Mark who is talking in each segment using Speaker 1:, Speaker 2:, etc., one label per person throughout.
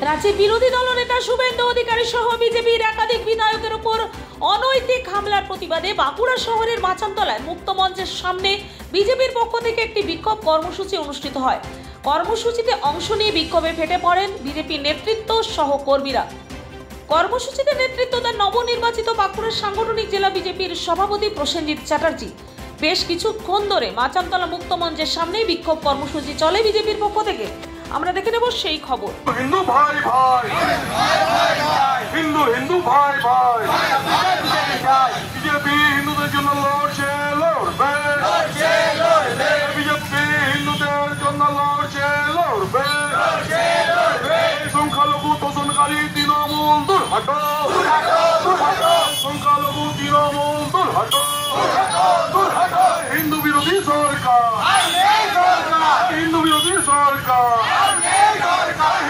Speaker 1: রাজ্যের বিরোধী দলনেতা শুভেন্দু অধিকারী সহ বিজেপির একাধিক বিধায়কের উপর অনৈতিক হামলার প্রতিবাদে বাঁকুড়া শহরের মাচানতলায় মুক্ত মঞ্চের সামনে বিজেপির পক্ষ থেকে একটি বিক্ষোভ কর্মসূচি অনুষ্ঠিত হয়। কর্মসূচিতে অংশ নিয়ে বিক্ষোভে ফেটে পড়েন বিজেপির নেতৃত্ব সহ কর্মীরা। কর্মসূচিতে নেতৃত্ব দেন নবনির্বাচিত বাঁকুড়ার সাংগঠনিক জেলা বিজেপির সভাপতি প্রসেনজিৎ চ্যাটার্জি। বেশ কিছুক্ষণ ধরে মাচানতলা মুক্ত মঞ্চের সামনে বিক্ষোভ কর্মসূচি চলে বিজেপির পক্ষ থেকে। আমরা দেখে নেব সেই খবর।
Speaker 2: হিন্দু ভাই ভাই, হিন্দু হিন্দু ভাই ভাই, বিজেপি হিন্দুদের জন্য লড়ছে, লড়বে, বিজেপি হিন্দুদের জন্য লড়ছে, লড়বে, সংখ্যালঘু তোষণকারী তৃণমূল দূর হটো, সংখ্যালঘু তৃণমূল দূর হটো, হিন্দু বিরোধী সরকার, হিন্দু বিরোধী সরকার,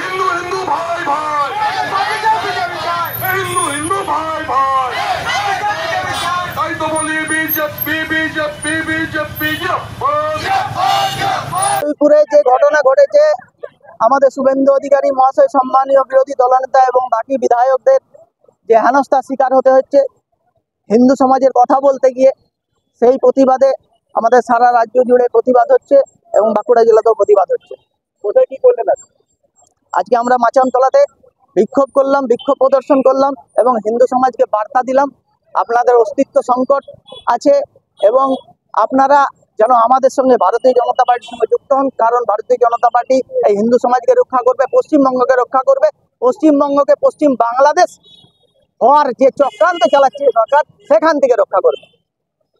Speaker 2: হিন্দু হিন্দু ভাই ভাই, হিন্দু হিন্দু ভাই ভাই, তাই তো বলি বিজেপি বিজেপি বিজেপি।
Speaker 3: যে ঘটনা ঘটেছে, আমাদের শুভেন্দু অধিকারী মহাশয় সম্মানীয় বিরোধী দলনেতা এবং বাকি বিধায়কদের যে হেনস্থার শিকার হতে হচ্ছে হিন্দু সমাজের কথা বলতে গিয়ে, সেই প্রতিবাদে আমাদের সারা রাজ্য জুড়ে প্রতিবাদ হচ্ছে এবং বাঁকুড়া জেলাতেও প্রতিবাদ হচ্ছে। কোথায় কি করলেন? আজকে আমরা মাচানতলাতে বিক্ষোভ করলাম, বিক্ষোভ প্রদর্শন করলাম এবং হিন্দু সমাজকে বার্তা দিলাম আপনাদের অস্তিত্ব সংকট আছে এবং আপনারা যেন আমাদের সঙ্গে ভারতীয় জনতা পার্টির সঙ্গে যুক্ত হন, কারণ ভারতীয় জনতা পার্টি এই হিন্দু সমাজকে রক্ষা করবে, পশ্চিমবঙ্গকে রক্ষা করবে, পশ্চিমবঙ্গকে পশ্চিম বাংলাদেশ হওয়ার যে চক্রান্ত চালাচ্ছে সরকার সেখান থেকে রক্ষা করবে।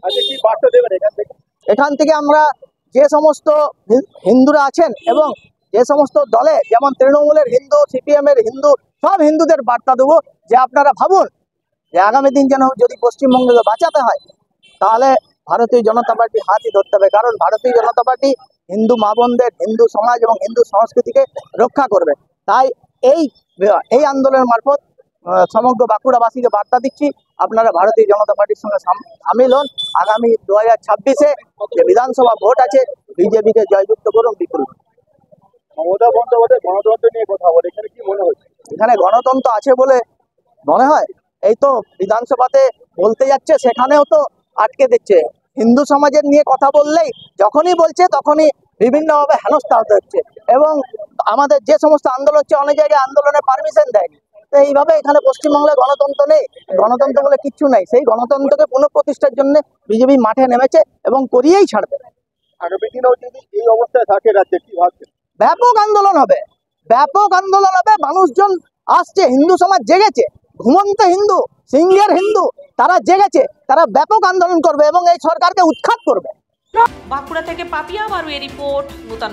Speaker 3: আচ্ছা, কি বার্তা দেবেন এখান থেকে? আমরা যে সমস্ত হিন্দুরা আছেন এবং যে সমস্ত দলে, যেমন তৃণমূলের হিন্দু, সিপিএম এর হিন্দু, সব হিন্দুদের বার্তা দেবো যে আপনারা ভাবুন যে আগামী দিন যেন যদি পশ্চিমবঙ্গকে বাঁচাতে হয় তাহলে ভারতীয় জনতা পার্টি হাতই ধরতে হবে, কারণ ভারতীয় জনতা পার্টি হিন্দু মা বোনদের, হিন্দু সমাজ এবং হিন্দু সংস্কৃতিকে রক্ষা করবে। তাই এই আন্দোলনের মারফত সমগ্র বাঁকুড়াবাসীকে বার্তা দিচ্ছি, আপনারা ভারতীয় জনতা পার্টির সঙ্গে সামিল হন। আগামী 2026-এ যে বিধানসভা ভোট আছে, বিজেপিকে জয়যুক্ত করুন বিপুল। মমতা বন্দ্যোপাধ্যায় গণতন্ত্র নিয়ে কথা বলে, এখানে কি মনে হচ্ছে? এখানে গণতন্ত্র আছে বলে মনে হয়? এই তো বিধানসভাতে বলতে যাচ্ছে, সেখানেও তো আটকে দিচ্ছে। হিন্দু সমাজের নিয়ে কথা বললেই যখনই বলছে তখনই বিভিন্নভাবে হেনস্থা হতে হচ্ছে এবং আমাদের যে সমস্ত আন্দোলন হচ্ছে অনেক জায়গায় আন্দোলনের পারমিশন দেয়। তো এইভাবে এখানে পশ্চিমবাংলায় গণতন্ত্র নেই, গণতন্ত্র বলে কিচ্ছু নাই। সেই গণতন্ত্রকে পুনঃপ্রতিষ্ঠার জন্য বিজেপি মাঠে নেমেছে এবং করিয়েই ছাড়বে। আগামী দিনেও যদি এই অবস্থায় থাকে রাজ্যে, কি ভাবছে? ব্যাপক আন্দোলন হবে, ব্যাপক আন্দোলন হবে। মানুষজন আসছে, হিন্দু সমাজ জেগেছে, ঘুমন্ত হিন্দু, সিংহের হিন্দু, তারা জেগেছে, তারা ব্যাপক আন্দোলন করবে এবং এই সরকারকে উৎখাত করবে।
Speaker 1: বাঁকুড়া থেকে পাপিয়া মারুয়ের রিপোর্ট, নূতন।